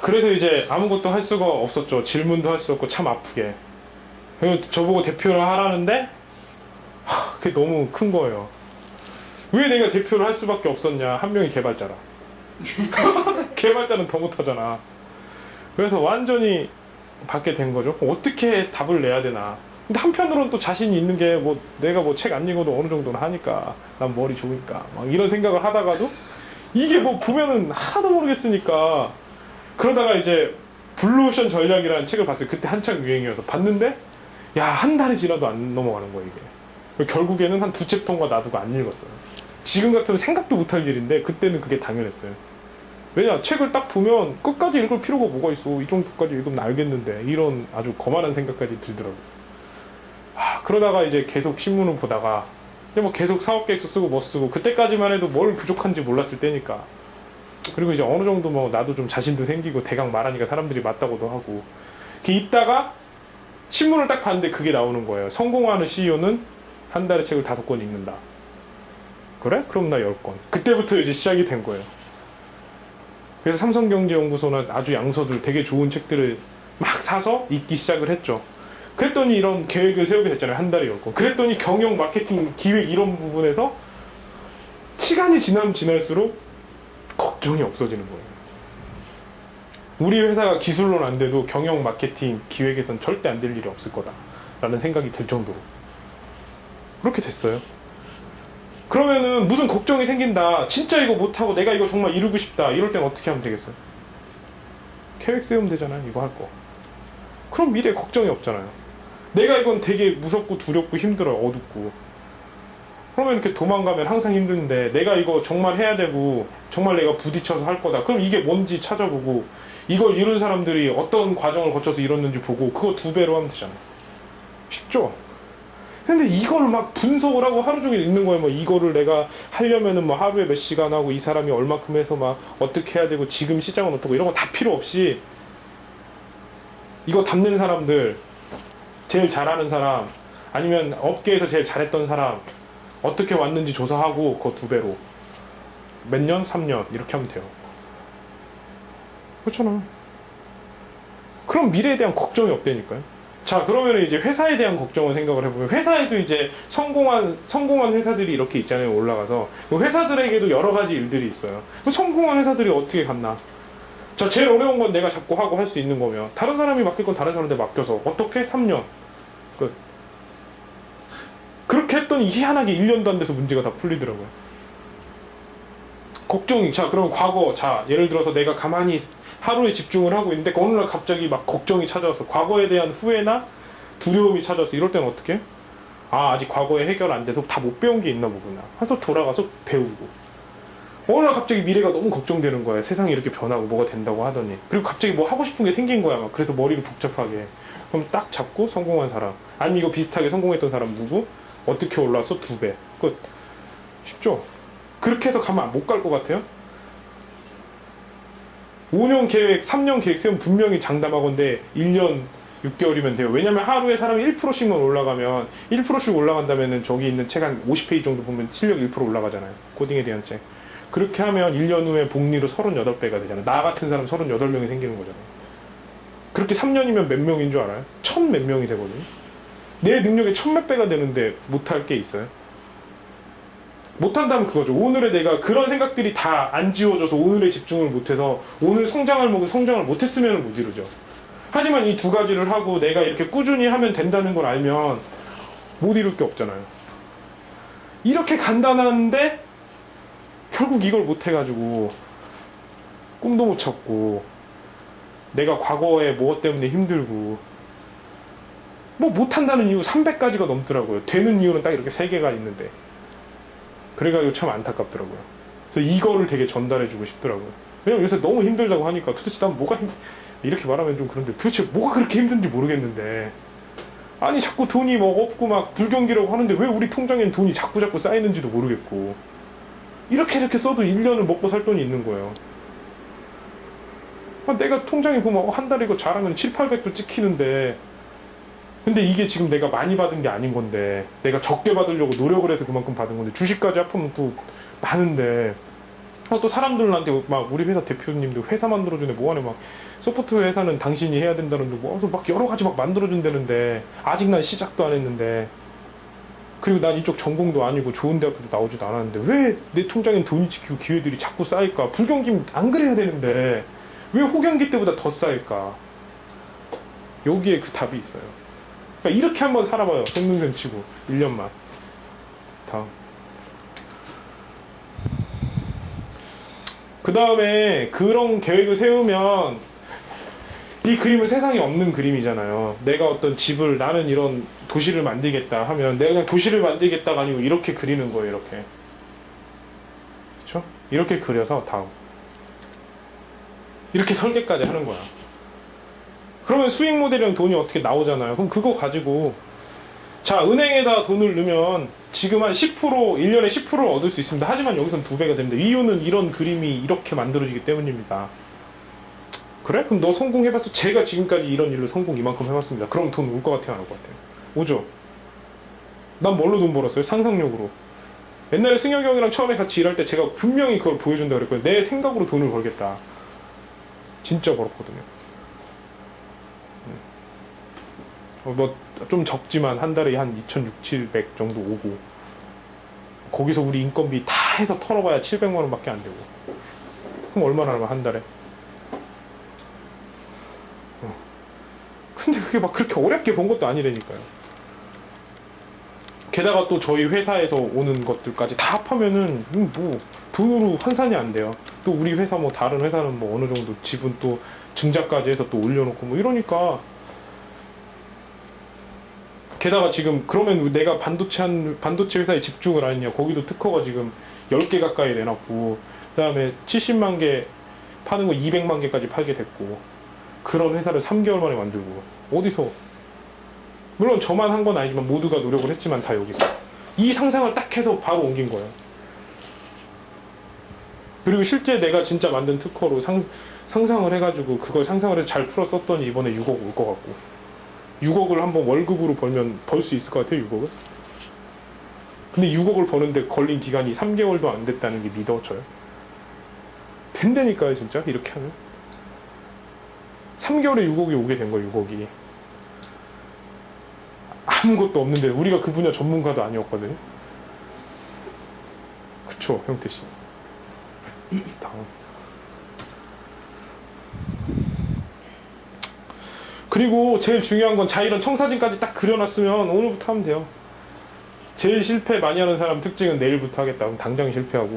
그래서 이제 아무것도 할 수가 없었죠. 질문도 할 수 없고 참 아프게. 그리고 저보고 대표를 하라는데 그게 너무 큰 거예요. 왜 내가 대표를 할 수밖에 없었냐. 한 명이 개발자라. 개발자는 더 못하잖아. 그래서 완전히 받게 된 거죠. 어떻게 답을 내야 되나. 근데 한편으로는 또 자신이 있는 게 뭐 내가 뭐 책 안 읽어도 어느 정도는 하니까 난 머리 좋으니까 막 이런 생각을 하다가도 이게 뭐 보면은 하나도 모르겠으니까 그러다가 이제 블루오션 전략이라는 책을 봤어요. 그때 한창 유행이어서 봤는데 야, 한 달이 지나도 안 넘어가는 거야 이게. 결국에는 한 2챕터인가 놔두고 안 읽었어요. 지금 같으면 생각도 못할 일인데 그때는 그게 당연했어요. 왜냐, 책을 딱 보면 끝까지 읽을 필요가 뭐가 있어. 이 정도까지 읽으면 알겠는데 이런 아주 거만한 생각까지 들더라고요. 그러다가 이제 계속 신문을 보다가 이제 뭐 계속 사업계획서 쓰고 뭐 쓰고 그때까지만 해도 뭘 부족한지 몰랐을 때니까. 그리고 이제 어느 정도 뭐 나도 좀 자신도 생기고 대강 말하니까 사람들이 맞다고도 하고 이렇게 있다가 신문을 딱 봤는데 그게 나오는 거예요. 성공하는 CEO는 한 달에 책을 5권 읽는다. 그래? 그럼 나 10권. 그때부터 이제 시작이 된 거예요. 그래서 삼성경제연구소나 아주 양서들 되게 좋은 책들을 막 사서 읽기 시작을 했죠. 그랬더니 이런 계획을 세우게 됐잖아요. 한 달에 10권. 그랬더니 경영, 마케팅, 기획 이런 부분에서 시간이 지나면 지날수록 걱정이 없어지는 거예요. 우리 회사가 기술로는 안 돼도 경영, 마케팅, 기획에선 절대 안 될 일이 없을 거다 라는 생각이 들 정도로 그렇게 됐어요. 그러면은 무슨 걱정이 생긴다, 진짜 이거 못하고 내가 이거 정말 이루고 싶다, 이럴 땐 어떻게 하면 되겠어요? 계획 세우면 되잖아요. 이거 할 거. 그럼 미래에 걱정이 없잖아요. 내가 이건 되게 무섭고 두렵고 힘들어요. 어둡고. 그러면 이렇게 도망가면 항상 힘든데 내가 이거 정말 해야 되고 정말 내가 부딪혀서 할 거다. 그럼 이게 뭔지 찾아보고 이걸 이룬 사람들이 어떤 과정을 거쳐서 이뤘는지 보고 그거 2배로 하면 되잖아요. 쉽죠? 근데 이걸 막 분석을 하고 하루 종일 읽는 거예요. 뭐 이거를 내가 하려면은 뭐 하루에 몇 시간 하고 이 사람이 얼마큼 해서 막 어떻게 해야 되고 지금 시장은 어떻고 이런 거 다 필요 없이 이거 담는 사람들, 제일 잘하는 사람, 아니면 업계에서 제일 잘했던 사람 어떻게 왔는지 조사하고 그거 2배로 몇 년? 3년 이렇게 하면 돼요. 그렇잖아. 그럼 미래에 대한 걱정이 없다니까요. 자, 그러면 이제 회사에 대한 걱정을 생각을 해보면 회사에도 이제 성공한 회사들이 이렇게 있잖아요. 올라가서 회사들에게도 여러 가지 일들이 있어요. 성공한 회사들이 어떻게 갔나. 자, 제일 어려운 건 내가 잡고 하고 할 수 있는 거면 다른 사람이 맡길 건 다른 사람한테 맡겨서 어떻게? 3년 끝. 그렇게 했더니 희한하게 1년도 안 돼서 문제가 다 풀리더라고요. 걱정이. 자, 그럼 과거, 자 예를 들어서 내가 가만히 하루에 집중을 하고 있는데 어느 날 갑자기 막 걱정이 찾아와서 과거에 대한 후회나 두려움이 찾아와서 이럴 때는 어떻게? 아직 과거에 해결 안 돼서 다 못 배운 게 있나 보구나 해서 돌아가서 배우고, 어느 날 갑자기 미래가 너무 걱정되는 거야. 세상이 이렇게 변하고 뭐가 된다고 하더니, 그리고 갑자기 뭐 하고 싶은 게 생긴 거야. 막 그래서 머리를 복잡하게. 그럼 딱 잡고 성공한 사람, 아니면 이거 비슷하게 성공했던 사람 누구? 어떻게 올라서 2배 끝. 쉽죠? 그렇게 해서 가면 못 갈 것 같아요? 5년 계획, 3년 계획 세우면 분명히 장담하건데 1년 6개월이면 돼요. 왜냐면 하루에 사람이 1%씩만 올라가면 1%씩 올라간다면은 저기 있는 책 한 50페이지 정도 보면 실력 1% 올라가잖아요. 코딩에 대한 책. 그렇게 하면 1년 후에 복리로 38배가 되잖아요. 나 같은 사람 38명이 생기는 거잖아요. 그렇게 3년이면 몇 명인 줄 알아요? 1000 몇 명이 되거든요. 내 능력의 1000 몇 배가 되는데 못할 게 있어요? 못한다면 그거죠. 오늘의 내가 그런 생각들이 다 안 지워져서 오늘에 집중을 못해서 오늘 성장을 못했으면 못 이루죠. 하지만 이 2가지를 하고 내가 이렇게 꾸준히 하면 된다는 걸 알면 못 이룰 게 없잖아요. 이렇게 간단한데 결국 이걸 못해가지고 꿈도 못 찾고 내가 과거에 무엇 때문에 힘들고 뭐 못한다는 이유 300가지가 넘더라고요. 되는 이유는 딱 이렇게 3개가 있는데. 그래가지고 참 안타깝더라고요. 그래서 이거를 되게 전달해주고 싶더라고요. 왜냐면 요새 너무 힘들다고 하니까 도대체 난 뭐가 이렇게 말하면 좀 그런데 도대체 뭐가 그렇게 힘든지 모르겠는데, 아니 자꾸 돈이 뭐 없고 막 불경기라고 하는데 왜 우리 통장엔 돈이 자꾸 쌓이는지도 모르겠고, 이렇게 써도 1년을 먹고 살 돈이 있는 거예요. 내가 통장에 보면 한 달에 이거 잘하면 7, 800도 찍히는데, 근데 이게 지금 내가 많이 받은 게 아닌 건데 내가 적게 받으려고 노력을 해서 그만큼 받은 건데 주식까지 합하면 또 많은데 또 사람들한테 막 우리 회사 대표님도 회사 만들어주네 뭐하네 막 소프트웨어 회사는 당신이 해야 된다는데 막 여러 가지 막 만들어준다는데 아직 난 시작도 안 했는데 그리고 난 이쪽 전공도 아니고 좋은 대학교도 나오지도 않았는데 왜 내 통장엔 돈이 찍히고 기회들이 자꾸 쌓일까? 불경기면 안 그래야 되는데 왜 호경기 때보다 더 쌓일까? 여기에 그 답이 있어요. 그러니까 이렇게 한번 살아봐요. 속눈썹 치고 1년만. 다음. 그 다음에 그런 계획을 세우면 이 그림은 세상에 없는 그림이잖아요. 내가 어떤 집을 나는 이런 도시를 만들겠다 하면 내가 그냥 도시를 만들겠다가 아니고 이렇게 그리는 거예요. 이렇게. 그렇죠? 이렇게 그려서 다음. 이렇게 설계까지 하는 거야. 그러면 수익 모델이랑 돈이 어떻게 나오잖아요. 그럼 그거 가지고 자 은행에다 돈을 넣으면 지금 한 10% 1년에 10%를 얻을 수 있습니다. 하지만 여기선 2배가 됩니다. 이유는 이런 그림이 이렇게 만들어지기 때문입니다. 그래? 그럼 너 성공해봤어? 제가 지금까지 이런 일로 성공 이만큼 해봤습니다. 그럼 돈 올 것 같아요? 안 올 것 같아요? 오죠? 난 뭘로 돈 벌었어요? 상상력으로. 옛날에 승혁이 형이랑 처음에 같이 일할 때 제가 분명히 그걸 보여준다 그랬거든요. 내 생각으로 돈을 벌겠다. 진짜 벌었거든요. 뭐 좀 적지만 한 달에 한 2,600, 700 정도 오고 거기서 우리 인건비 다 해서 털어봐야 700만 원밖에 안 되고 그럼 얼마나 하면 한 달에? 근데 그게 막 그렇게 어렵게 본 것도 아니라니까요. 게다가 또 저희 회사에서 오는 것들까지 다 합하면은 뭐 돈으로 환산이 안 돼요. 또 우리 회사 뭐 다른 회사는 뭐 어느 정도 지분 또 증자까지 해서 또 올려놓고 뭐 이러니까 게다가 지금 그러면 내가 반도체 회사에 집중을 안 했냐. 거기도 특허가 지금 10개 가까이 내놨고 그 다음에 70만 개 파는 거 200만 개까지 팔게 됐고 그런 회사를 3개월 만에 만들고 어디서 물론 저만 한 건 아니지만 모두가 노력을 했지만 다 여기서 이 상상을 딱 해서 바로 옮긴 거예요. 그리고 실제 내가 진짜 만든 특허로 상상을 해가지고 그걸 상상을 해서 잘 풀어 썼더니 이번에 6억 올 것 같고 6억을 한번 월급으로 벌면 벌 수 있을 것 같아요. 6억을. 근데 6억을 버는데 걸린 기간이 3개월도 안 됐다는 게 믿어져요? 된다니까요 진짜 이렇게 하면 3개월에 6억이 오게 된 거예요. 6억이 아무것도 없는데 우리가 그 분야 전문가도 아니었거든요. 그쵸 형태씨. 다음. 그리고 제일 중요한 건 자 이런 청사진까지 딱 그려놨으면 오늘부터 하면 돼요. 제일 실패 많이 하는 사람 특징은 내일부터 하겠다. 그럼 당장 실패하고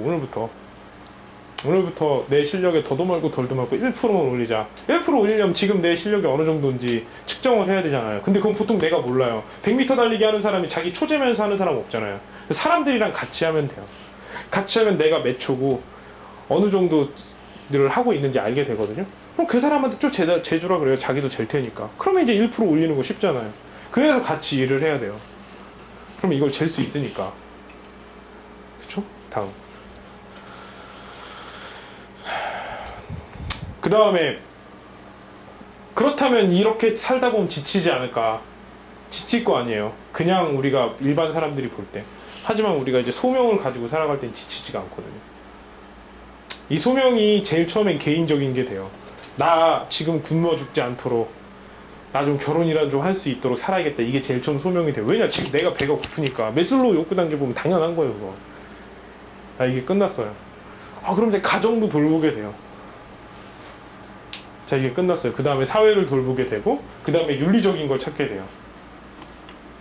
오늘부터 내 실력에 더도 말고 덜도 말고 1%만 올리자. 1% 올리려면 지금 내 실력이 어느 정도인지 측정을 해야 되잖아요. 근데 그건 보통 내가 몰라요. 100m 달리기 하는 사람이 자기 초재면서 하는 사람 없잖아요. 사람들이랑 같이 하면 돼요. 같이 하면 내가 몇 초고 어느 정도를 하고 있는지 알게 되거든요. 그럼 그 사람한테 좀 재주라 그래요. 자기도 잴 테니까. 그러면 이제 1% 올리는 거 쉽잖아요. 그래서 같이 일을 해야 돼요. 그럼 이걸 잴 수 있으니까. 그쵸? 다음. 그 다음에 그렇다면 이렇게 살다 보면 지치지 않을까? 지칠 거 아니에요. 그냥 우리가 일반 사람들이 볼 때. 하지만 우리가 이제 소명을 가지고 살아갈 땐 지치지가 않거든요. 이 소명이 제일 처음엔 개인적인 게 돼요. 나 지금 굶어 죽지 않도록 나 좀 결혼이라도 좀 할 수 있도록 살아야겠다. 이게 제일 처음 소명이 돼요. 왜냐? 지금 내가 배가 고프니까. 메슬로우 욕구 단계 보면 당연한 거예요. 그거. 아 이게 끝났어요. 아 그럼 내 가정도 돌보게 돼요. 자 이게 끝났어요. 그 다음에 사회를 돌보게 되고 그 다음에 윤리적인 걸 찾게 돼요.